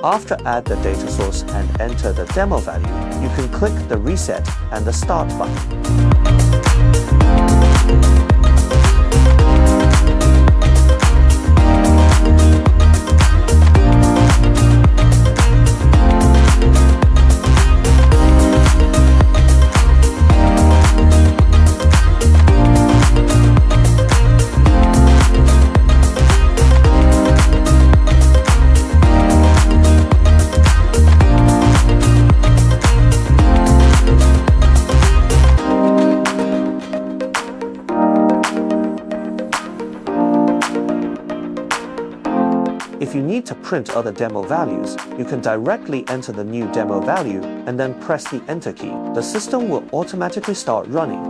After add the data source and enter the demo value, you can click the reset and the start button. If you need to print other demo values, you can directly enter the new demo value and then press the Enter key. The system will automatically start running.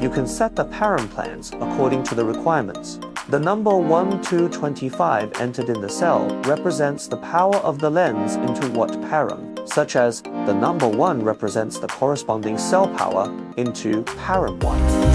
You can set the param plans according to the requirements. The number 1225 entered in the cell represents the power of the lens into what param, such as the number 1 represents the corresponding cell power into param 1.